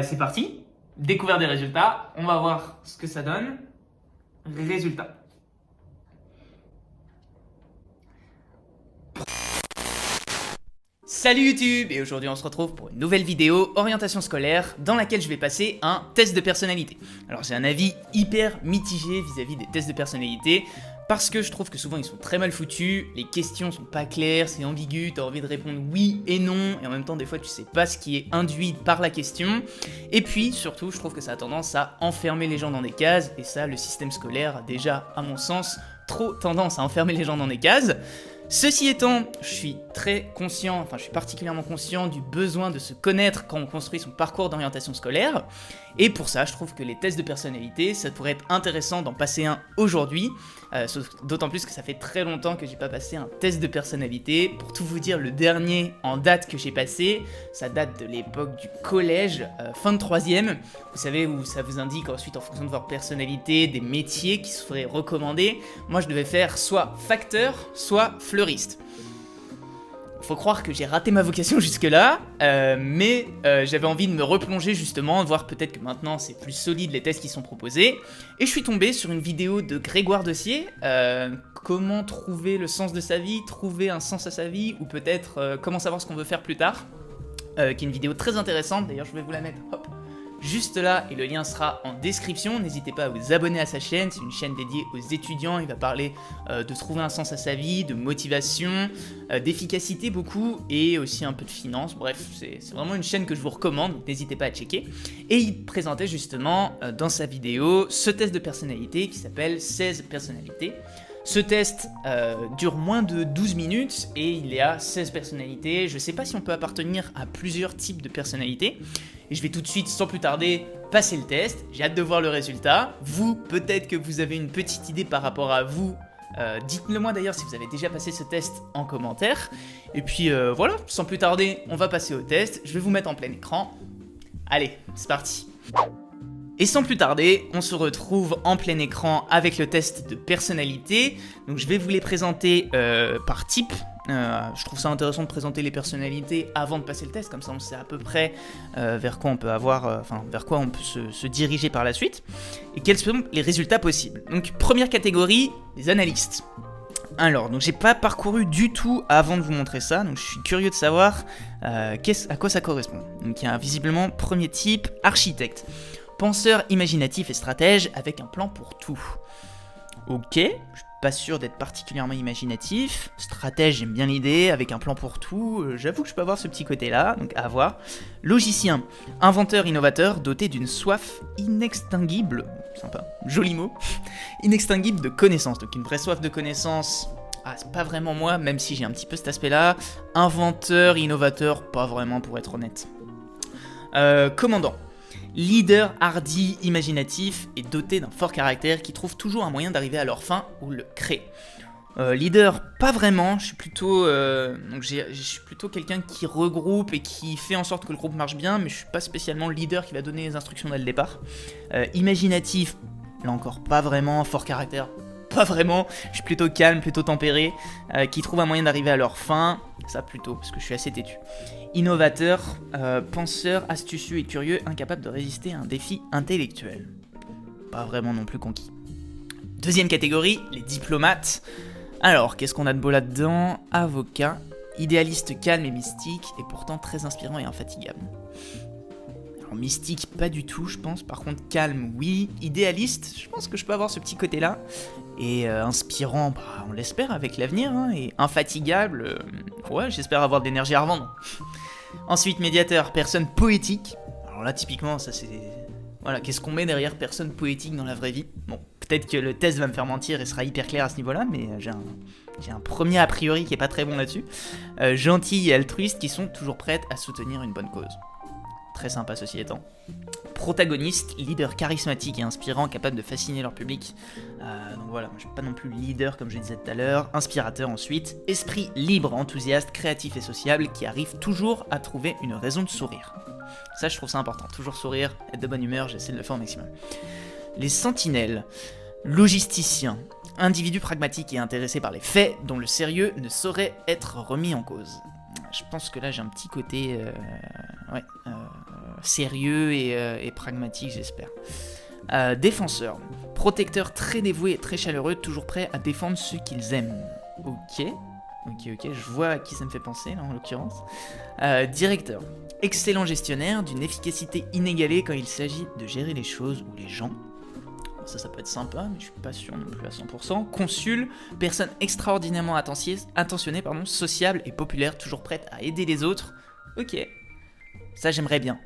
C'est parti, découverte des résultats, on va voir ce que ça donne. Résultats. Salut YouTube, et aujourd'hui on se retrouve pour une nouvelle vidéo orientation scolaire dans laquelle je vais passer un test de personnalité. Alors j'ai un avis hyper mitigé vis-à-vis des tests de personnalité parce que je trouve que souvent ils sont très mal foutus, les questions sont pas claires, c'est ambigu, t'as envie de répondre oui et non, et en même temps des fois tu sais pas ce qui est induit par la question. Et puis surtout je trouve que ça a tendance à enfermer les gens dans des cases, et ça le système scolaire a déjà à mon sens trop tendance à enfermer les gens dans des cases. Ceci étant, je suis particulièrement conscient du besoin de se connaître quand on construit son parcours d'orientation scolaire, et pour ça je trouve que les tests de personnalité, ça pourrait être intéressant d'en passer un aujourd'hui, d'autant plus que ça fait très longtemps que j'ai pas passé un test de personnalité. Pour tout vous dire, le dernier en date que j'ai passé, ça date de l'époque du collège, fin de 3ème, vous savez, où ça vous indique ensuite en fonction de votre personnalité, des métiers qui seraient recommandés. Moi je devais faire soit facteur, soit fleuriste. Faut croire que j'ai raté ma vocation jusque-là, mais j'avais envie de me replonger justement, de voir peut-être que maintenant c'est plus solide les tests qui sont proposés. Et je suis tombé sur une vidéo de Grégoire Dossier, comment trouver le sens de sa vie, trouver un sens à sa vie, ou peut-être comment savoir ce qu'on veut faire plus tard, qui est une vidéo très intéressante, d'ailleurs je vais vous la mettre, hop, juste là, et le lien sera en description. N'hésitez pas à vous abonner à sa chaîne, c'est une chaîne dédiée aux étudiants. Il va parler de trouver un sens à sa vie, de motivation, d'efficacité beaucoup, et aussi un peu de finance. Bref, c'est vraiment une chaîne que je vous recommande, donc n'hésitez pas à checker. Et il présentait justement dans sa vidéo ce test de personnalité qui s'appelle 16 personnalités. Ce test dure moins de 12 minutes et il est à 16 personnalités. Je sais pas si on peut appartenir à plusieurs types de personnalités. Et je vais tout de suite, sans plus tarder, passer le test. J'ai hâte de voir le résultat. Vous, peut-être que vous avez une petite idée par rapport à vous. Dites-le moi d'ailleurs si vous avez déjà passé ce test en commentaire. Et puis voilà, sans plus tarder, on va passer au test. Je vais vous mettre en plein écran. Allez, c'est parti. Et sans plus tarder, on se retrouve en plein écran avec le test de personnalité. Donc je vais vous les présenter par type. Je trouve ça intéressant de présenter les personnalités avant de passer le test, comme ça on sait à peu près vers quoi on peut vers quoi on peut se diriger par la suite. Et quels sont les résultats possibles. Donc première catégorie, les analystes. Alors, donc j'ai pas parcouru du tout avant de vous montrer ça, donc je suis curieux de savoir à quoi ça correspond. Donc il y a visiblement premier type, architecte. Penseur imaginatif et stratège avec un plan pour tout. Ok, je suis pas sûr d'être particulièrement imaginatif. Stratège, j'aime bien l'idée, avec un plan pour tout. J'avoue que je peux avoir ce petit côté-là, donc à voir. Logicien, inventeur innovateur doté d'une soif inextinguible. Sympa, joli mot. Inextinguible de connaissances, donc une vraie soif de connaissances. Ah, c'est pas vraiment moi, même si j'ai un petit peu cet aspect-là. Inventeur, innovateur, pas vraiment pour être honnête. Commandant. Leader hardi, imaginatif et doté d'un fort caractère qui trouve toujours un moyen d'arriver à leur fin ou le créer. Leader, pas vraiment, je suis plutôt quelqu'un qui regroupe et qui fait en sorte que le groupe marche bien, mais je suis pas spécialement le leader qui va donner les instructions dès le départ. Imaginatif, là encore pas vraiment, fort caractère, pas vraiment, je suis plutôt calme, plutôt tempéré, qui trouve un moyen d'arriver à leur fin, ça plutôt, parce que je suis assez têtu. Innovateur, penseur, astucieux et curieux, incapable de résister à un défi intellectuel. Pas vraiment non plus conquis. Deuxième catégorie, les diplomates. Alors, qu'est-ce qu'on a de beau là-dedans? Avocat, idéaliste calme et mystique, et pourtant très inspirant et infatigable. Alors, mystique, pas du tout, je pense. Par contre, calme, oui. Idéaliste, je pense que je peux avoir ce petit côté-là. Et inspirant, on l'espère avec l'avenir. Hein. Et infatigable, ouais, j'espère avoir de l'énergie à revendre. Ensuite, médiateur, personne poétique. Alors là, typiquement, ça c'est... Voilà, qu'est-ce qu'on met derrière personne poétique dans la vraie vie? Bon, peut-être que le test va me faire mentir et sera hyper clair à ce niveau-là, mais j'ai un premier a priori qui est pas très bon là-dessus. Gentil et altruiste qui sont toujours prêtes à soutenir une bonne cause. Très sympa ceci étant. Protagoniste, leader charismatique et inspirant, capable de fasciner leur public. Donc voilà, je suis pas non plus leader comme je disais tout à l'heure. Inspirateur ensuite. Esprit libre, enthousiaste, créatif et sociable qui arrive toujours à trouver une raison de sourire. Ça je trouve ça important, toujours sourire, être de bonne humeur, j'essaie de le faire au maximum. Les sentinelles, logisticien, individu pragmatique et intéressé par les faits dont le sérieux ne saurait être remis en cause. Je pense que là j'ai un petit côté sérieux et pragmatique, j'espère. Défenseur. Protecteur très dévoué et très chaleureux, toujours prêt à défendre ceux qu'ils aiment. Ok, je vois à qui ça me fait penser, là, en l'occurrence. Directeur. Excellent gestionnaire, d'une efficacité inégalée quand il s'agit de gérer les choses ou les gens. Ça peut être sympa, mais je suis pas sûr non plus à 100%. Consul, personne extraordinairement attentionnée, sociable et populaire, toujours prête à aider les autres. Ok, ça j'aimerais bien.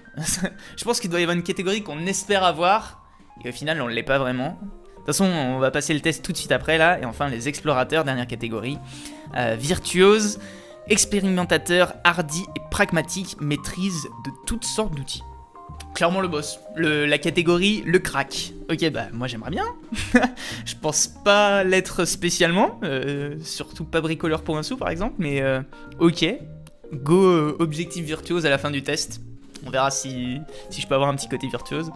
Je pense qu'il doit y avoir une catégorie qu'on espère avoir, et au final on ne l'est pas vraiment. De toute façon, on va passer le test tout de suite après là, et enfin les explorateurs, dernière catégorie. Virtuose, expérimentateur, hardi et pragmatique, maîtrise de toutes sortes d'outils. Clairement le boss. La catégorie, le crack. Ok, bah moi j'aimerais bien. Je pense pas l'être spécialement, surtout pas bricoleur pour un sou par exemple, mais ok. Go objectif virtuose à la fin du test. On verra si je peux avoir un petit côté virtuose.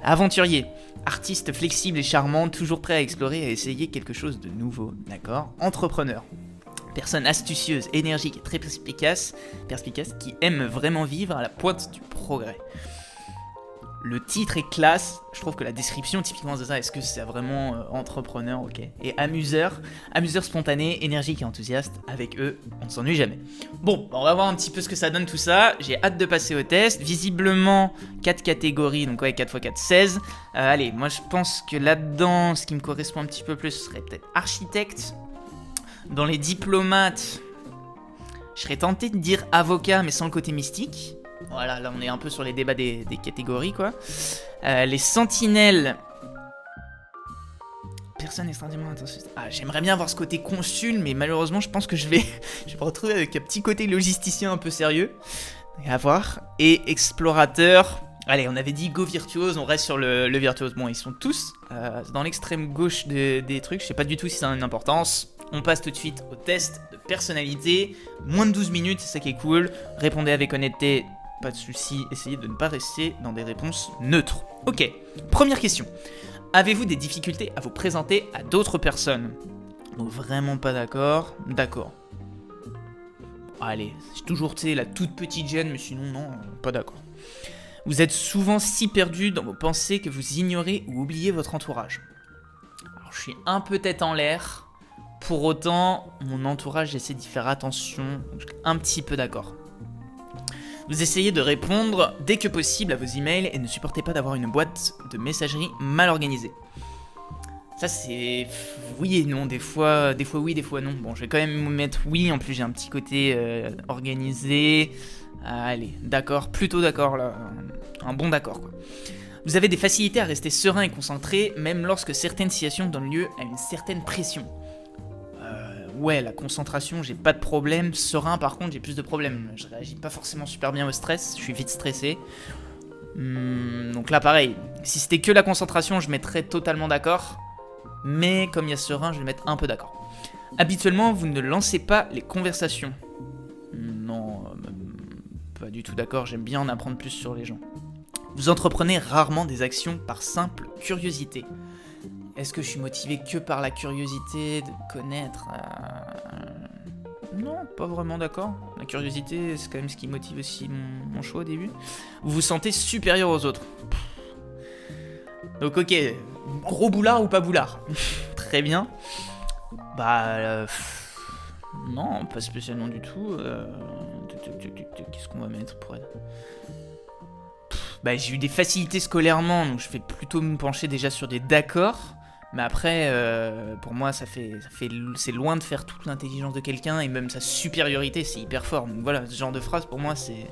Aventurier. Artiste flexible et charmant, toujours prêt à explorer et à essayer quelque chose de nouveau. D'accord. Entrepreneur. Personne astucieuse, énergique et très perspicace qui aime vraiment vivre à la pointe du progrès. Le titre est classe, je trouve que la description typiquement c'est ça, est-ce que c'est vraiment entrepreneur, ok. Et amuseur spontané, énergique et enthousiaste, avec eux, on ne s'ennuie jamais. Bon, on va voir un petit peu ce que ça donne tout ça, j'ai hâte de passer au test, visiblement 4 catégories, donc ouais 4x4, 16. Allez, moi je pense que là-dedans, ce qui me correspond un petit peu plus, ce serait peut-être architecte. Dans les diplomates, je serais tenté de dire avocat, mais sans le côté mystique. Voilà, là on est un peu sur les débats des catégories quoi. Les sentinelles. Personne extrêmement attention. Ah, j'aimerais bien avoir ce côté consul, mais malheureusement je pense que je vais me retrouver avec un petit côté logisticien un peu sérieux. À voir. Et explorateur. Allez, on avait dit go virtuose, on reste sur le virtuose. Bon, ils sont tous dans l'extrême gauche des trucs, je sais pas du tout si ça a une importance. On passe tout de suite au test de personnalité. Moins de 12 minutes, c'est ça qui est cool. Répondez avec honnêteté. Pas de soucis, essayez de ne pas rester dans des réponses neutres. Ok, première question. Avez-vous des difficultés à vous présenter à d'autres personnes? Donc vraiment pas d'accord. D'accord. Allez, c'est toujours, tu sais, la toute petite gêne, mais sinon, non, pas d'accord. Vous êtes souvent si perdu dans vos pensées que vous ignorez ou oubliez votre entourage. Alors, je suis un peu tête en l'air. Pour autant, mon entourage, j'essaie d'y faire attention. Donc, je suis un petit peu d'accord. Vous essayez de répondre dès que possible à vos emails et ne supportez pas d'avoir une boîte de messagerie mal organisée. Ça c'est oui et non, des fois oui, des fois non. Bon, je vais quand même mettre oui, en plus j'ai un petit côté organisé. Allez, d'accord, plutôt d'accord là, un bon d'accord quoi. Vous avez des facilités à rester serein et concentré, même lorsque certaines situations donnent lieu à une certaine pression. Ouais, la concentration, j'ai pas de problème. Serein, par contre, j'ai plus de problèmes. Je réagis pas forcément super bien au stress, je suis vite stressé. Donc là, pareil, si c'était que la concentration, je mettrais totalement d'accord. Mais comme il y a serein, je vais mettre un peu d'accord. Habituellement, vous ne lancez pas les conversations. Non, pas du tout d'accord, j'aime bien en apprendre plus sur les gens. Vous entreprenez rarement des actions par simple curiosité. Est-ce que je suis motivé que par la curiosité de connaître Non, pas vraiment d'accord. La curiosité, c'est quand même ce qui motive aussi mon choix au début. Vous vous sentez supérieur aux autres. Donc ok, gros boulard ou pas boulard? Très bien. Bah... non, pas spécialement du tout. Qu'est-ce qu'on va mettre pour être... Bah j'ai eu des facilités scolairement, donc je vais plutôt me pencher déjà sur des d'accords. Mais après, pour moi, c'est loin de faire toute l'intelligence de quelqu'un et même sa supériorité, c'est hyper fort. Donc voilà, ce genre de phrase, pour moi, c'est...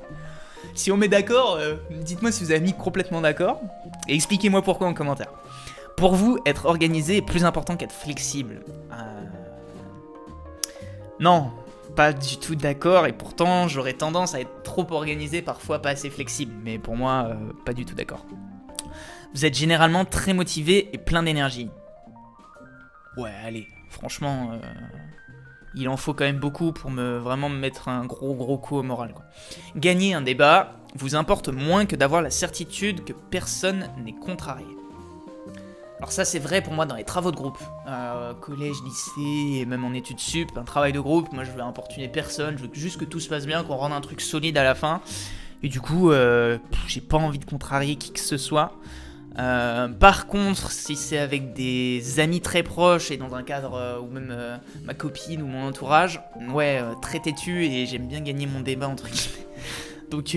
Si on met d'accord, dites-moi si vous avez mis complètement d'accord et expliquez-moi pourquoi en commentaire. Pour vous, être organisé est plus important qu'être flexible. Non, pas du tout d'accord et pourtant, j'aurais tendance à être trop organisé, parfois pas assez flexible. Mais pour moi, pas du tout d'accord. Vous êtes généralement très motivé et plein d'énergie. Ouais, allez, franchement, il en faut quand même beaucoup pour vraiment me mettre un gros coup au moral, quoi. Gagner un débat vous importe moins que d'avoir la certitude que personne n'est contrarié. Alors ça c'est vrai pour moi dans les travaux de groupe, collège, lycée et même en études sup, un travail de groupe, moi je veux importuner personne, je veux juste que tout se passe bien, qu'on rende un truc solide à la fin. Et du coup, j'ai pas envie de contrarier qui que ce soit. Par contre, si c'est avec des amis très proches et dans un cadre ou même ma copine ou mon entourage, ouais, très têtu et j'aime bien gagner mon débat entre guillemets. Donc,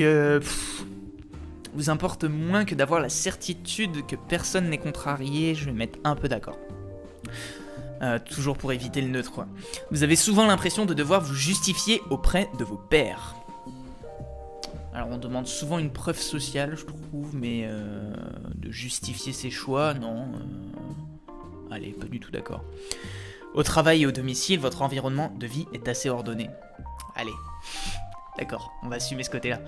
vous importe moins que d'avoir la certitude que personne n'est contrarié, je vais mettre un peu d'accord. Toujours pour éviter le neutre, quoi. Vous avez souvent l'impression de devoir vous justifier auprès de vos pairs. Alors on demande souvent une preuve sociale, je trouve, mais de justifier ses choix, non. Allez, pas du tout d'accord. Au travail et au domicile, votre environnement de vie est assez ordonné. Allez, d'accord, on va assumer ce côté-là.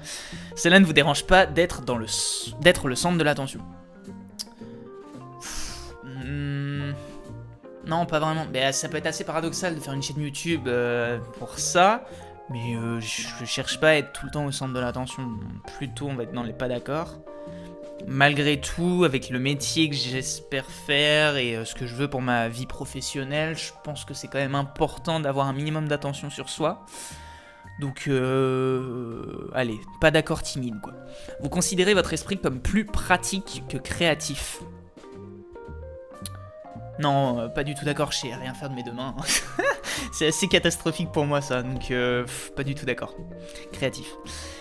Cela ne vous dérange pas d'être le centre de l'attention. Non, pas vraiment. Mais ça peut être assez paradoxal de faire une chaîne YouTube pour ça. Mais je cherche pas à être tout le temps au centre de l'attention. Plutôt, on va être dans les pas d'accord. Malgré tout, avec le métier que j'espère faire et ce que je veux pour ma vie professionnelle, je pense que c'est quand même important d'avoir un minimum d'attention sur soi. Donc, allez, pas d'accord timide, quoi. Vous considérez votre esprit comme plus pratique que créatif. Non, pas du tout d'accord, je sais rien faire de mes deux mains. C'est assez catastrophique pour moi ça, donc pas du tout d'accord. Créatif.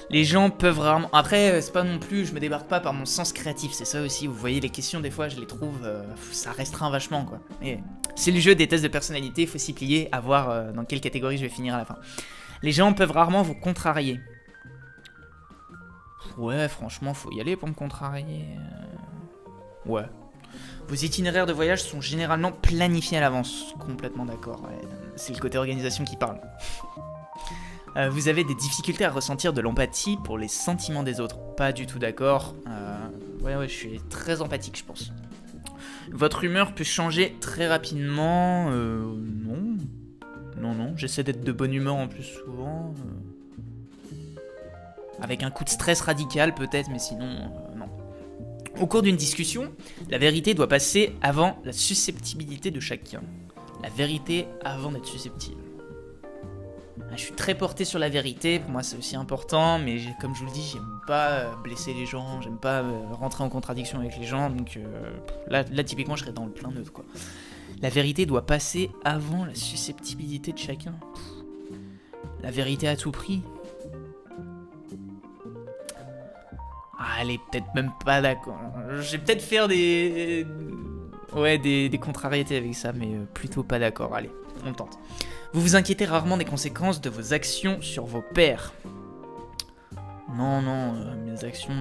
Les gens peuvent rarement... Après, c'est pas non plus, je me débarque pas par mon sens créatif, c'est ça aussi, vous voyez, les questions des fois je les trouve, ça restreint vachement quoi. Et c'est le jeu des tests de personnalité, il faut s'y plier, à voir dans quelle catégorie je vais finir à la fin. Les gens peuvent rarement vous contrarier. Ouais, franchement, faut y aller pour me contrarier. Ouais. Vos itinéraires de voyage sont généralement planifiés à l'avance. Complètement d'accord, ouais. C'est le côté organisation qui parle. Vous avez des difficultés à ressentir de l'empathie pour les sentiments des autres. Pas du tout d'accord. Ouais, je suis très empathique, je pense. Votre humeur peut changer très rapidement. Non. Non, j'essaie d'être de bonne humeur en plus souvent. Avec un coup de stress radical peut-être, mais sinon, non. Au cours d'une discussion, la vérité doit passer avant la susceptibilité de chacun. La vérité avant d'être susceptible. Je suis très porté sur la vérité, pour moi c'est aussi important, mais comme je vous le dis, j'aime pas blesser les gens, j'aime pas rentrer en contradiction avec les gens, donc là typiquement je serais dans le plein neutre quoi. La vérité doit passer avant la susceptibilité de chacun. La vérité à tout prix. Allez, peut-être même pas d'accord. Je vais peut-être faire des contrariétés avec ça, mais plutôt pas d'accord. Allez, on tente. Vous vous inquiétez rarement des conséquences de vos actions sur vos pairs. Non, mes actions...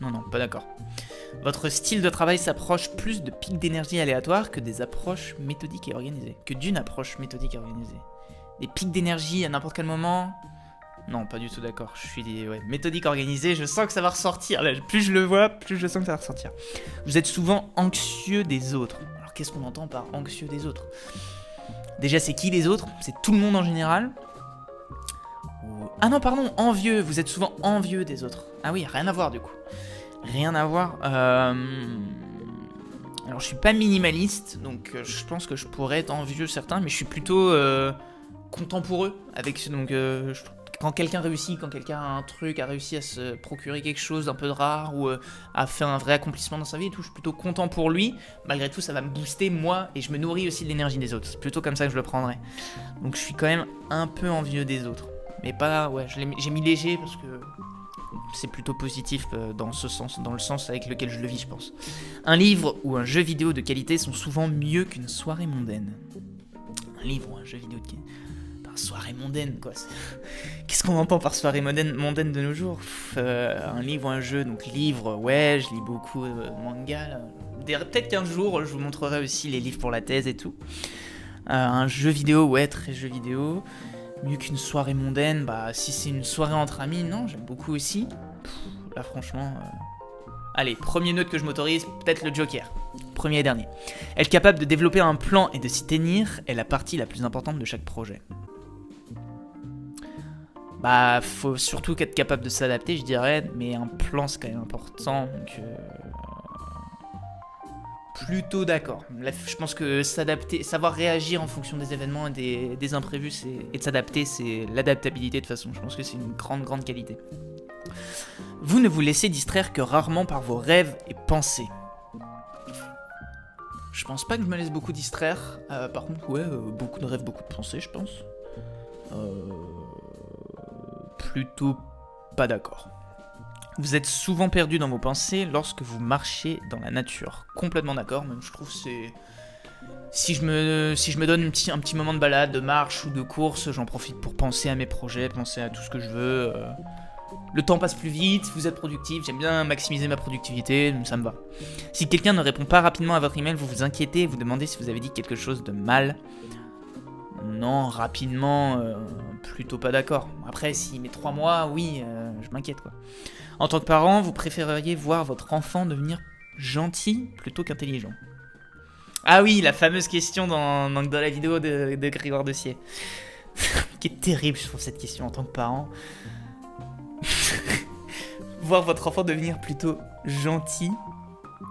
Non, pas d'accord. Votre style de travail s'approche plus de pics d'énergie aléatoires que des approches méthodiques et organisées. Que d'une approche méthodique et organisée. Des pics d'énergie à n'importe quel moment... Non, pas du tout d'accord. Je suis méthodique, organisée. Je sens que ça va ressortir. Là, plus je le vois, plus je sens que ça va ressortir. Vous êtes souvent anxieux des autres. Alors, qu'est-ce qu'on entend par anxieux des autres? Déjà, c'est qui les autres? C'est tout le monde en général. Ah non, pardon, envieux. Vous êtes souvent envieux des autres. Ah oui, rien à voir du coup. Rien à voir. Alors, je suis pas minimaliste, donc je pense que je pourrais être envieux certains, mais je suis plutôt content pour eux. Quand quelqu'un réussit, quand quelqu'un a un truc, a réussi à se procurer quelque chose d'un peu de rare ou a fait un vrai accomplissement dans sa vie et tout, je suis plutôt content pour lui. Malgré tout, ça va me booster moi et je me nourris aussi de l'énergie des autres. C'est plutôt comme ça que je le prendrais. Donc je suis quand même un peu envieux des autres. Mais pas, j'ai mis léger parce que c'est plutôt positif dans ce sens, dans le sens avec lequel je le vis, je pense. Un livre ou un jeu vidéo de qualité sont souvent mieux qu'une soirée mondaine. Un livre ou un jeu vidéo de qualité... Soirée mondaine quoi. Qu'est-ce qu'on entend par soirée mondaine de nos jours? Un livre ou un jeu, donc livre, ouais, je lis beaucoup manga là. Peut-être qu'un jour je vous montrerai aussi les livres pour la thèse et tout. Un jeu vidéo, ouais, très jeu vidéo. Mieux qu'une soirée mondaine, bah si c'est une soirée entre amis, non, j'aime beaucoup aussi. Là franchement... Allez, premier neutre que je m'autorise, peut-être le Joker. Premier et dernier. Être capable de développer un plan et de s'y tenir est la partie la plus importante de chaque projet. Bah, faut surtout être capable de s'adapter, je dirais, mais un plan c'est quand même important, donc... plutôt d'accord. Je pense que s'adapter, savoir réagir en fonction des événements et des imprévus et de s'adapter, c'est l'adaptabilité de toute façon. Je pense que c'est une grande qualité. Vous ne vous laissez distraire que rarement par vos rêves et pensées. Je pense pas que je me laisse beaucoup distraire. Par contre, ouais, beaucoup de rêves, beaucoup de pensées, je pense. Plutôt pas d'accord. Vous êtes souvent perdu dans vos pensées lorsque vous marchez dans la nature. Complètement d'accord, même je trouve que c'est... Si je me donne un petit moment de balade, de marche ou de course, j'en profite pour penser à mes projets, penser à tout ce que je veux. Le temps passe plus vite, vous êtes productif, j'aime bien maximiser ma productivité, ça me va. Si quelqu'un ne répond pas rapidement à votre email, vous vous inquiétez et vous demandez si vous avez dit quelque chose de mal. Non, rapidement, plutôt pas d'accord. Après, s'il met 3 mois, oui, je m'inquiète quoi. En tant que parent, vous préféreriez voir votre enfant devenir gentil plutôt qu'intelligent. Ah oui, la fameuse question dans la vidéo de Grégoire Dessier. Qui est terrible, je trouve, cette question en tant que parent. Voir votre enfant devenir plutôt gentil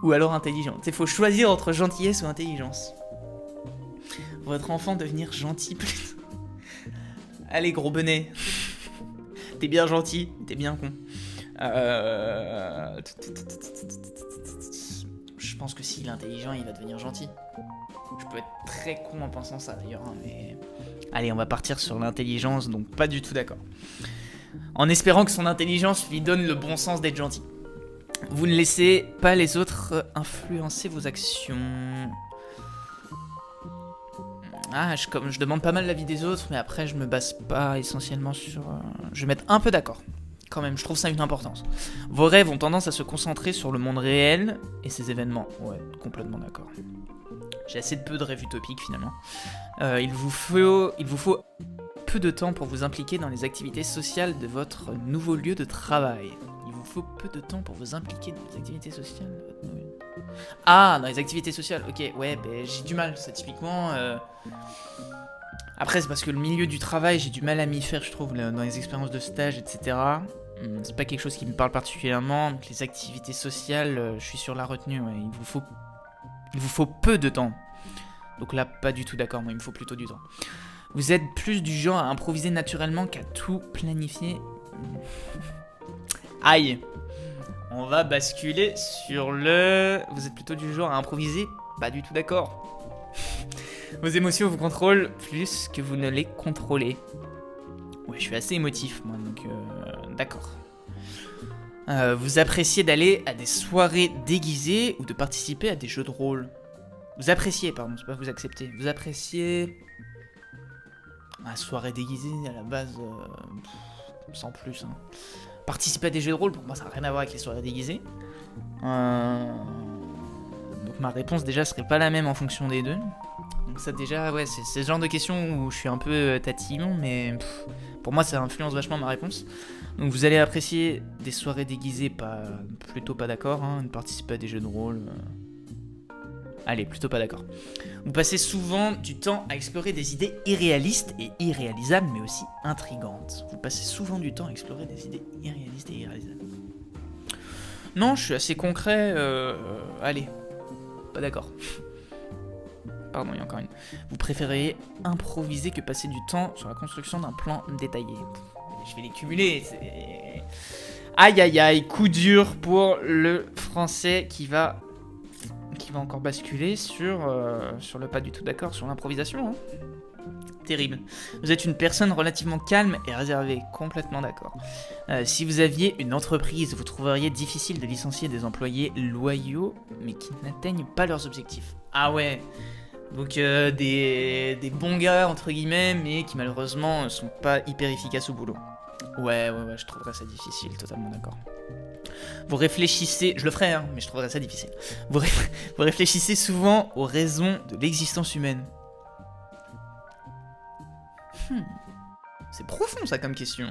ou alors intelligent. Il faut choisir entre gentillesse ou intelligence. Votre enfant devenir gentil plutôt... Allez, gros benet. T'es bien gentil, t'es bien con. Je pense que s'il est intelligent, il va devenir gentil. Je peux être très con en pensant ça d'ailleurs, hein, mais... Allez, on va partir sur l'intelligence, donc pas du tout d'accord. En espérant que son intelligence lui donne le bon sens d'être gentil. Vous ne laissez pas les autres influencer vos actions. Ah, je demande pas mal l'avis des autres, mais après je me base pas essentiellement sur... Je vais mettre un peu d'accord. Quand même, je trouve ça une importance. Vos rêves ont tendance à se concentrer sur le monde réel et ses événements. Ouais, complètement d'accord. J'ai assez peu de rêves utopiques finalement. Il vous faut peu de temps pour vous impliquer dans les activités sociales de votre nouveau lieu de travail. Il vous faut peu de temps pour vous impliquer dans les activités sociales de votre nouveau lieu. Ah, dans les activités sociales, ok, ouais, ben j'ai du mal, ça typiquement... Après, c'est parce que le milieu du travail, j'ai du mal à m'y faire, je trouve, dans les expériences de stage, etc. C'est pas quelque chose qui me parle particulièrement. Donc les activités sociales, je suis sur la retenue, ouais. Il vous faut peu de temps. Donc là, pas du tout d'accord, moi, il me faut plutôt du temps. Vous êtes plus du genre à improviser naturellement qu'à tout planifier. Aïe. On va basculer sur le... Vous êtes plutôt du genre à improviser? Pas du tout d'accord. Vos émotions vous contrôlent plus que vous ne les contrôlez. Ouais, je suis assez émotif, moi, donc d'accord. Vous appréciez d'aller à des soirées déguisées ou de participer à des jeux de rôle. Vous appréciez, pardon, c'est pas vous acceptez. Vous appréciez... Ah, soirée déguisée, à la base, sans plus. Hein. Participer à des jeux de rôle, pour moi, ça n'a rien à voir avec les soirées déguisées. Donc ma réponse, déjà, serait pas la même en fonction des deux. Donc ça, déjà, ouais, c'est ce genre de questions où je suis un peu tatillon, mais pour moi, ça influence vachement ma réponse. Donc vous allez apprécier des soirées déguisées, plutôt pas d'accord, hein, de participer à des jeux de rôle... Allez, plutôt pas d'accord. Vous passez souvent du temps à explorer des idées irréalistes et irréalisables, mais aussi intrigantes. Vous passez souvent du temps à explorer des idées irréalistes et irréalisables. Non, je suis assez concret. Allez, pas d'accord. Pardon, il y a encore une. Vous préféreriez improviser que passer du temps sur la construction d'un plan détaillé. Je vais les cumuler. Aïe aïe aïe, coup dur pour le français qui va encore basculer sur le pas du tout d'accord, sur l'improvisation. Hein. Terrible. Vous êtes une personne relativement calme et réservée, complètement d'accord. Si vous aviez une entreprise, vous trouveriez difficile de licencier des employés loyaux, mais qui n'atteignent pas leurs objectifs. Ah ouais, donc des bons gars, entre guillemets, mais qui malheureusement sont pas hyper efficaces au boulot. Ouais, je trouverais ça difficile, totalement d'accord. Vous réfléchissez, je le ferai, hein, mais je trouverais ça difficile. Vous réfléchissez souvent aux raisons de l'existence humaine. C'est profond ça comme question.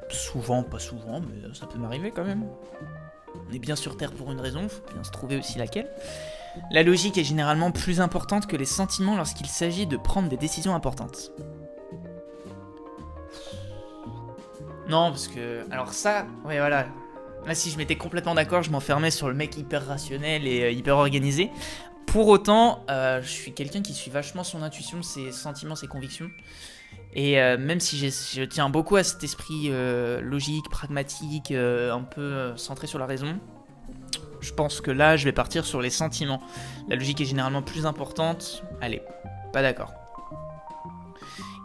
Souvent, pas souvent, mais ça peut m'arriver quand même. On est bien sur Terre pour une raison, faut bien se trouver aussi laquelle. La logique est généralement plus importante que les sentiments lorsqu'il s'agit de prendre des décisions importantes. Non, parce que... Alors ça, ouais, voilà. Là, si je m'étais complètement d'accord, je m'enfermais sur le mec hyper rationnel et hyper organisé. Pour autant, je suis quelqu'un qui suit vachement son intuition, ses sentiments, ses convictions. Et même si je tiens beaucoup à cet esprit logique, pragmatique, un peu centré sur la raison, je pense que là, je vais partir sur les sentiments. La logique est généralement plus importante. Allez, pas d'accord.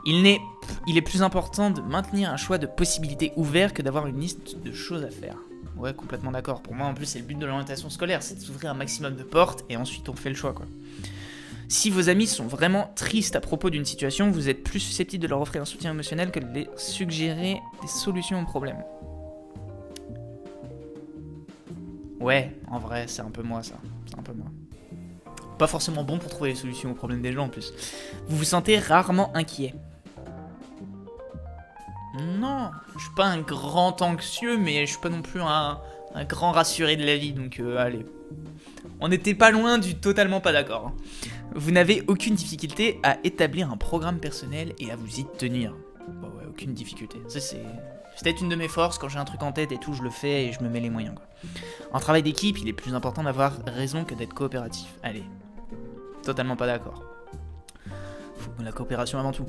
Il est plus important de maintenir un choix de possibilités ouvert que d'avoir une liste de choses à faire. Ouais, complètement d'accord. Pour moi, en plus, c'est le but de l'orientation scolaire, c'est de s'ouvrir un maximum de portes et ensuite on fait le choix, quoi. Si vos amis sont vraiment tristes à propos d'une situation, vous êtes plus susceptible de leur offrir un soutien émotionnel que de les suggérer des solutions aux problèmes. Ouais, en vrai, c'est un peu moi, ça. C'est un peu moi. Pas forcément bon pour trouver les solutions aux problèmes des gens, en plus. Vous vous sentez rarement inquiet. Non, je suis pas un grand anxieux, mais je suis pas non plus un grand rassuré de la vie, donc allez. On n'était pas loin du totalement pas d'accord. Vous n'avez aucune difficulté à établir un programme personnel et à vous y tenir. Bah ouais, aucune difficulté. Ça, c'est peut-être une de mes forces, quand j'ai un truc en tête et tout, je le fais et je me mets les moyens, quoi. En travail d'équipe, il est plus important d'avoir raison que d'être coopératif. Allez, totalement pas d'accord. La coopération avant tout.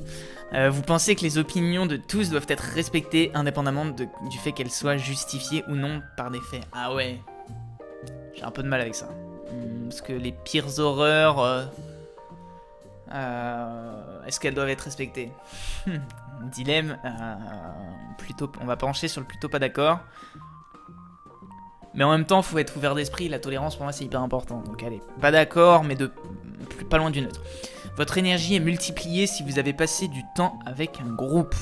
Vous pensez que les opinions de tous doivent être respectées indépendamment du fait qu'elles soient justifiées ou non par des faits. Ah ouais, j'ai un peu de mal avec ça. Parce que les pires horreurs, est-ce qu'elles doivent être respectées? Dilemme, plutôt, on va pencher sur le plutôt pas d'accord. Mais en même temps, faut être ouvert d'esprit, la tolérance pour moi c'est hyper important. Donc allez, pas d'accord, mais pas loin du neutre. Votre énergie est multipliée si vous avez passé du temps avec un groupe.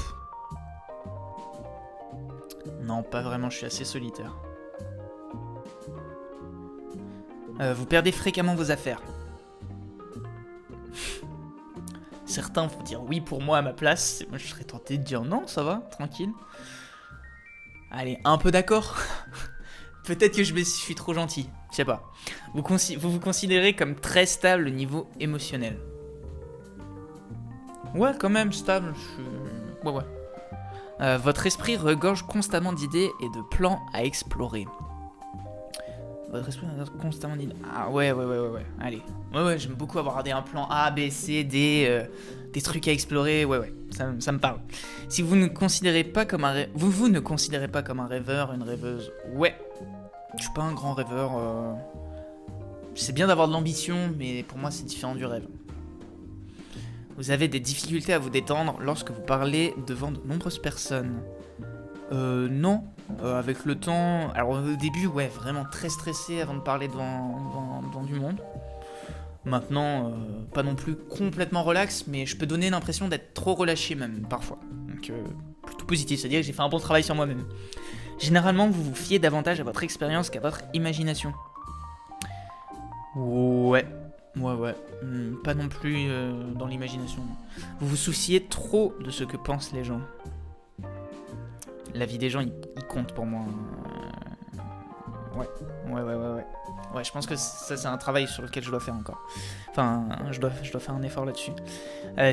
Non, pas vraiment, je suis assez solitaire. Vous perdez fréquemment vos affaires. Certains vont dire oui pour moi à ma place, moi je serais tenté de dire non, ça va, tranquille. Allez, un peu d'accord. Peut-être que je suis trop gentil, je sais pas. Vous vous considérez comme très stable au niveau émotionnel. Ouais, quand même, stable, ouais. Votre esprit regorge constamment d'idées et de plans à explorer. Votre esprit regorge constamment d'idées. Ah ouais. Allez. Ouais, j'aime beaucoup avoir un plan A, B, C, D, des trucs à explorer, ouais. Ça me parle. Si vous ne considérez pas comme vous ne considérez pas comme un rêveur, une rêveuse, ouais. Je suis pas un grand rêveur. C'est bien d'avoir de l'ambition, mais pour moi c'est différent du rêve. Vous avez des difficultés à vous détendre lorsque vous parlez devant de nombreuses personnes. Non. Avec le temps... Alors au début, ouais, vraiment très stressé avant de parler devant du monde. Maintenant, pas non plus complètement relax, mais je peux donner l'impression d'être trop relâché même, parfois. Donc plutôt positif, c'est-à-dire que j'ai fait un bon travail sur moi-même. Généralement, vous vous fiez davantage à votre expérience qu'à votre imagination. Ouais. Pas non plus dans l'imagination. Vous vous souciez trop de ce que pensent les gens. La vie des gens, il compte pour moi. Ouais, je pense que ça, c'est un travail sur lequel je dois faire encore. Enfin, je dois faire un effort là-dessus.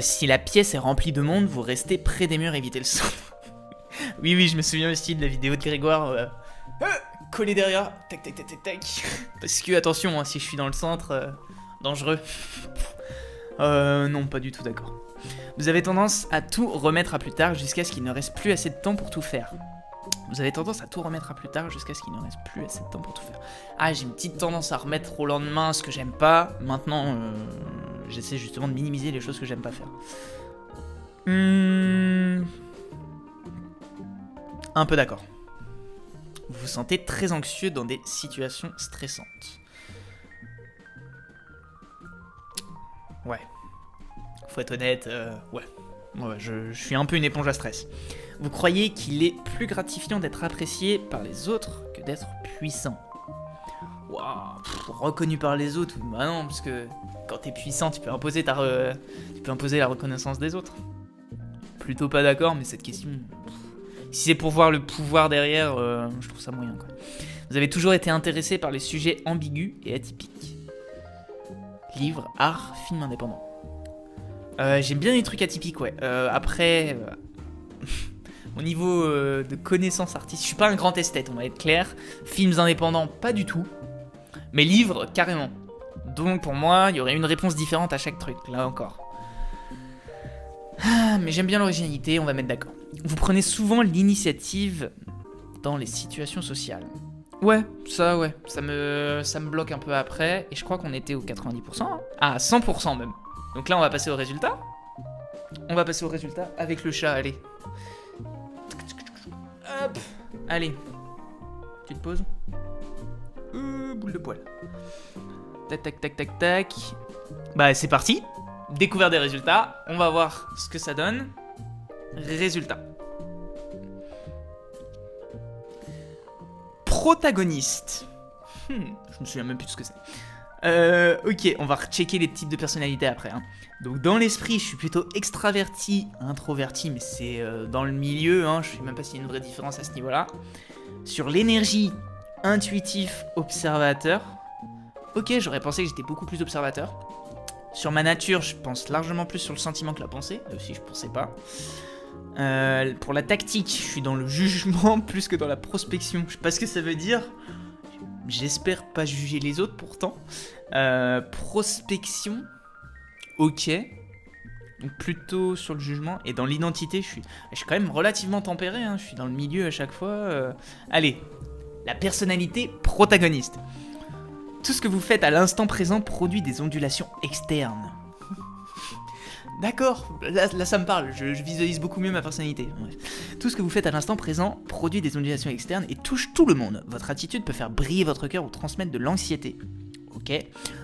Si la pièce est remplie de monde, vous restez près des murs, évitez le son. Oui, je me souviens aussi de la vidéo de Grégoire. Collé derrière, tac. Parce que, attention, hein, si je suis dans le centre... dangereux. Non, pas du tout d'accord. Vous avez tendance à tout remettre à plus tard jusqu'à ce qu'il ne reste plus assez de temps pour tout faire. Ah, j'ai une petite tendance à remettre au lendemain ce que j'aime pas. Maintenant, j'essaie justement de minimiser les choses que j'aime pas faire. Un peu d'accord. Vous vous sentez très anxieux dans des situations stressantes. Ouais. Faut être honnête, ouais. Je suis un peu une éponge à stress. Vous croyez qu'il est plus gratifiant d'être apprécié par les autres que d'être puissant. Waouh, reconnu par les autres, bah non, parce que quand t'es puissant, tu peux imposer la reconnaissance des autres. Plutôt pas d'accord, mais cette question... Si c'est pour voir le pouvoir derrière, je trouve ça moyen, quoi. Vous avez toujours été intéressé par les sujets ambigus et atypiques. Livre, art, film indépendant. J'aime bien les trucs atypiques, ouais. Après, Mon niveau de connaissance artistique, je suis pas un grand esthète, on va être clair. Films indépendants, pas du tout. Mais livres, carrément. Donc pour moi, il y aurait une réponse différente à chaque truc, là encore. Ah, mais j'aime bien l'originalité, on va mettre d'accord. Vous prenez souvent l'initiative dans les situations sociales. Ouais, ça me bloque un peu après. Et je crois qu'on était au 90%. Hein. Ah, 100% même. Donc là, on va passer au résultat. On va passer au résultat avec le chat, allez. Hop, allez. Petite pause. Boule de poil. Tac, tac, tac, tac, tac. Bah, c'est parti. Découvert des résultats. On va voir ce que ça donne. Résultats. Protagoniste. Je me souviens même plus de ce que c'est. Ok, on va rechecker les types de personnalités après. Hein. Donc dans l'esprit, je suis plutôt extraverti, introverti, mais c'est dans le milieu. Hein, je sais même pas s'il y a une vraie différence à ce niveau-là. Sur l'énergie, intuitif, observateur. Ok, j'aurais pensé que j'étais beaucoup plus observateur. Sur ma nature, je pense largement plus sur le sentiment que la pensée, si je pensais pas. Pour la tactique, je suis dans le jugement plus que dans la prospection. Je sais pas ce que ça veut dire. J'espère pas juger les autres pourtant. Prospection, ok. Donc plutôt sur le jugement. Et dans l'identité, je suis quand même relativement tempéré. Hein. Je suis dans le milieu à chaque fois. Allez, la personnalité protagoniste. Tout ce que vous faites à l'instant présent produit des ondulations externes. D'accord, là ça me parle, je visualise beaucoup mieux ma personnalité. Ouais. Tout ce que vous faites à l'instant présent produit des ondulations externes et touche tout le monde. Votre attitude peut faire briller votre cœur ou transmettre de l'anxiété. Ok.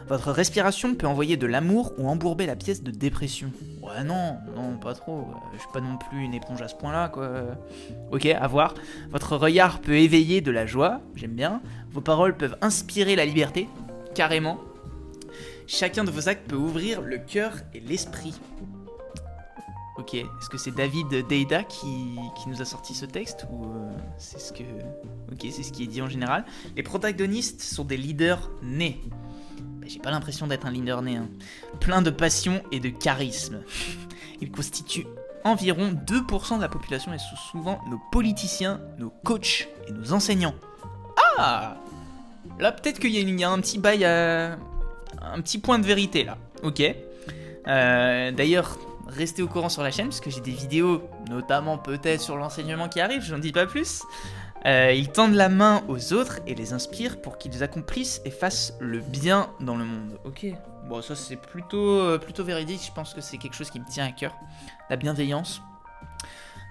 Votre respiration peut envoyer de l'amour ou embourber la pièce de dépression. Ouais non, pas trop. Je suis pas non plus une éponge à ce point-là, quoi. Ok, à voir. Votre regard peut éveiller de la joie, j'aime bien. Vos paroles peuvent inspirer la liberté, carrément. Chacun de vos actes peut ouvrir le cœur et l'esprit. Ok, est-ce que c'est David Deida qui nous a sorti ce texte ou c'est ce que... Ok, c'est ce qui est dit en général. Les protagonistes sont des leaders nés. J'ai pas l'impression d'être un leader né. Hein. Plein de passion et de charisme. Ils constituent environ 2% de la population et sont souvent nos politiciens, nos coachs et nos enseignants. Ah! Là, peut-être qu'il y a un petit bail à... Un petit point de vérité là, ok. D'ailleurs, restez au courant sur la chaîne parce que j'ai des vidéos, notamment peut-être sur l'enseignement qui arrive, j'en dis pas plus. Ils tendent la main aux autres et les inspirent pour qu'ils accomplissent et fassent le bien dans le monde. Ok, bon ça c'est plutôt véridique, je pense que c'est quelque chose qui me tient à cœur, la bienveillance.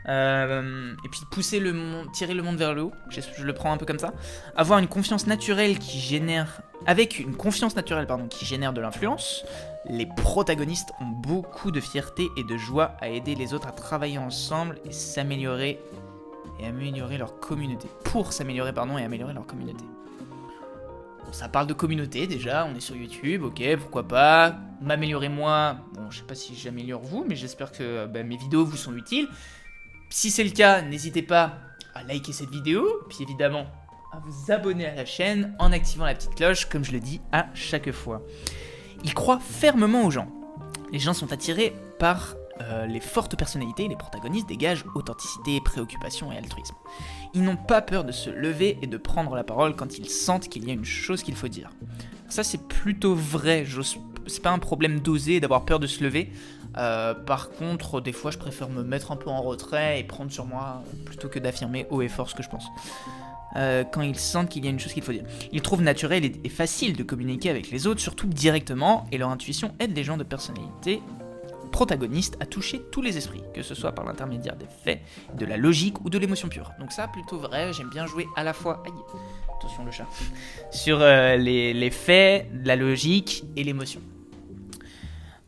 Et puis pousser le monde, tirer le monde vers le haut, je le prends un peu comme ça. Avoir une confiance naturelle qui génère... Avec une confiance naturelle qui génère de l'influence, les protagonistes ont beaucoup de fierté et de joie à aider les autres à travailler ensemble et s'améliorer et améliorer leur communauté. Pour s'améliorer, et améliorer leur communauté. Bon, ça parle de communauté déjà, on est sur YouTube, ok, pourquoi pas. M'améliorer moi, bon je sais pas si j'améliore vous, mais j'espère que mes vidéos vous sont utiles. Si c'est le cas, n'hésitez pas à liker cette vidéo, puis évidemment à vous abonner à la chaîne en activant la petite cloche, comme je le dis à chaque fois. Ils croient fermement aux gens. Les gens sont attirés par les fortes personnalités, les protagonistes dégagent authenticité, préoccupation et altruisme. Ils n'ont pas peur de se lever et de prendre la parole quand ils sentent qu'il y a une chose qu'il faut dire. Ça c'est plutôt vrai, c'est pas un problème d'oser, d'avoir peur de se lever. Par contre, des fois je préfère me mettre un peu en retrait et prendre sur moi plutôt que d'affirmer haut et fort ce que je pense. Quand ils sentent qu'il y a une chose qu'il faut dire. Ils trouvent naturel et facile de communiquer avec les autres, surtout directement, et leur intuition aide les gens de personnalité protagonistes à toucher tous les esprits, que ce soit par l'intermédiaire des faits, de la logique ou de l'émotion pure. Donc ça, plutôt vrai, j'aime bien jouer à la fois... Aïe, attention le chat. Sur les faits, la logique et l'émotion.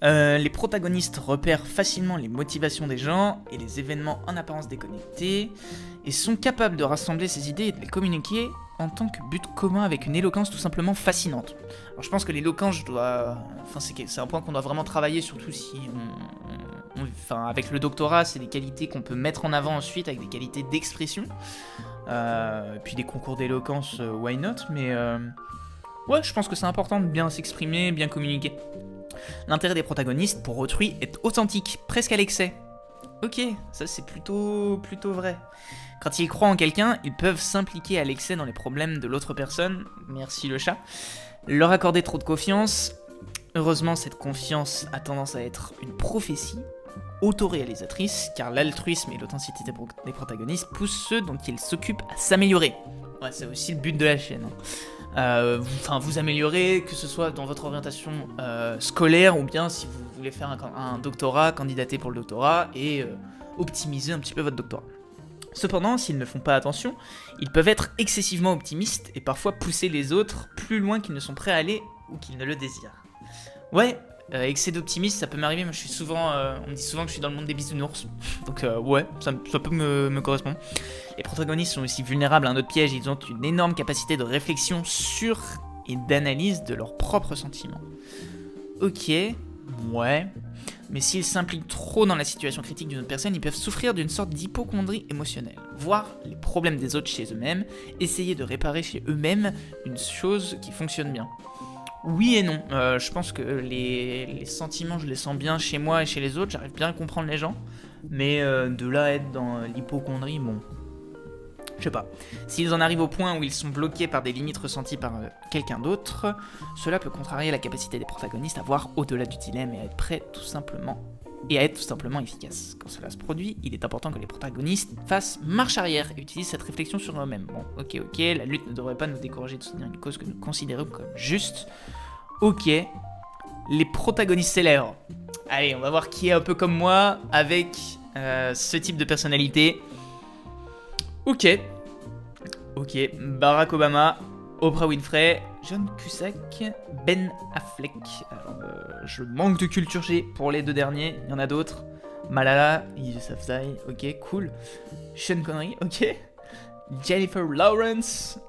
Les protagonistes repèrent facilement les motivations des gens et les événements en apparence déconnectés et sont capables de rassembler ces idées et de les communiquer en tant que but commun avec une éloquence tout simplement fascinante. Alors je pense que l'éloquence, c'est un point qu'on doit vraiment travailler, surtout si avec le doctorat, c'est des qualités qu'on peut mettre en avant ensuite avec des qualités d'expression. Puis des concours d'éloquence, why not, mais ouais, je pense que c'est important de bien s'exprimer, bien communiquer. L'intérêt des protagonistes pour autrui est authentique, presque à l'excès. Ok, ça c'est plutôt vrai. Quand ils croient en quelqu'un, ils peuvent s'impliquer à l'excès dans les problèmes de l'autre personne, merci le chat, leur accorder trop de confiance. Heureusement, cette confiance a tendance à être une prophétie autoréalisatrice, car l'altruisme et l'authenticité des protagonistes poussent ceux dont ils s'occupent à s'améliorer. Ouais, c'est aussi le but de la chaîne. Vous améliorer, que ce soit dans votre orientation scolaire, ou bien si vous voulez faire un doctorat, candidater pour le doctorat, et optimiser un petit peu votre doctorat. Cependant, s'ils ne font pas attention, ils peuvent être excessivement optimistes, et parfois pousser les autres plus loin qu'ils ne sont prêts à aller, ou qu'ils ne le désirent. Ouais, excès d'optimisme, ça peut m'arriver. Moi, on me dit souvent que je suis dans le monde des bisounours. Donc, ouais, ça peut me correspondre. Les protagonistes sont aussi vulnérables à un autre piège. Ils ont une énorme capacité de réflexion sur et d'analyse de leurs propres sentiments. Ok, ouais. Mais s'ils s'impliquent trop dans la situation critique d'une autre personne, ils peuvent souffrir d'une sorte d'hypocondrie émotionnelle. Voir les problèmes des autres chez eux-mêmes, essayer de réparer chez eux-mêmes une chose qui fonctionne bien. Oui et non, je pense que les sentiments, je les sens bien chez moi et chez les autres, j'arrive bien à comprendre les gens, mais de là à être dans l'hypocondrie, bon, je sais pas. S'ils en arrivent au point où ils sont bloqués par des limites ressenties par quelqu'un d'autre, cela peut contrarier la capacité des protagonistes à voir au-delà du dilemme et à être prêts tout simplement efficaces. Quand cela se produit, il est important que les protagonistes fassent marche arrière et utilisent cette réflexion sur eux-mêmes. Bon, ok, la lutte ne devrait pas nous décourager de soutenir une cause que nous considérons comme juste. Ok, les protagonistes célèbres. Allez, on va voir qui est un peu comme moi avec ce type de personnalité. Ok, Barack Obama, Oprah Winfrey, John Cusack, Ben Affleck. Alors, je manque de culture G pour les deux derniers, il y en a d'autres. Malala Yousafzai, ok, cool. Sean Connery, ok. Jennifer Lawrence,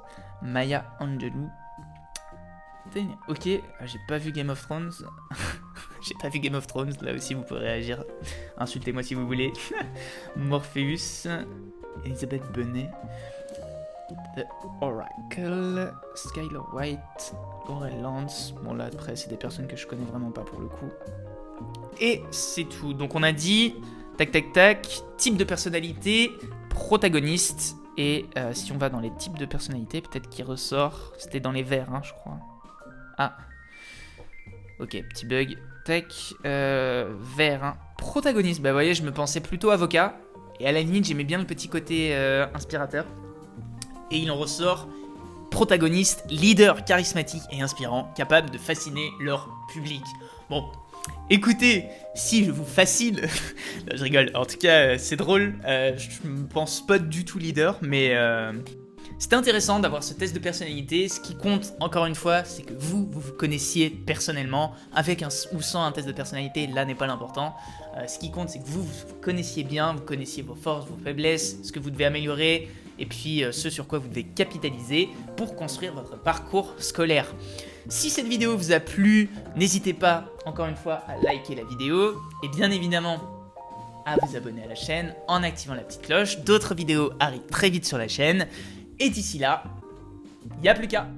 Maya Angelou. Ok, j'ai pas vu Game of Thrones. Là aussi vous pouvez réagir. Insultez-moi si vous voulez. Morpheus, Elizabeth Bennet, The Oracle, Skyler White, Laurel Lance. Bon là après c'est des personnes que je connais vraiment pas pour le coup. Et c'est tout. Donc on a dit, tac, type de personnalité, protagoniste. Et si on va dans les types de personnalité, peut-être qu'il ressort. C'était dans les verts, hein, je crois. Ah. Ok, petit bug. Tac. Vert, hein. Protagoniste. Bah, vous voyez, je me pensais plutôt avocat. Et à la limite, j'aimais bien le petit côté inspirateur. Et il en ressort protagoniste, leader charismatique et inspirant, capable de fasciner leur public. Bon, écoutez, si je vous fascine... non, je rigole. En tout cas, c'est drôle. Je me pense pas du tout leader, mais... C'était intéressant d'avoir ce test de personnalité. Ce qui compte, encore une fois, c'est que vous connaissiez personnellement. Avec ou sans un test de personnalité, là n'est pas l'important. Ce qui compte, c'est que vous connaissiez bien, vous connaissiez vos forces, vos faiblesses, ce que vous devez améliorer, et puis ce sur quoi vous devez capitaliser pour construire votre parcours scolaire. Si cette vidéo vous a plu, n'hésitez pas, encore une fois, à liker la vidéo, et bien évidemment, à vous abonner à la chaîne en activant la petite cloche. D'autres vidéos arrivent très vite sur la chaîne. Et d'ici là, il n'y a plus qu'à.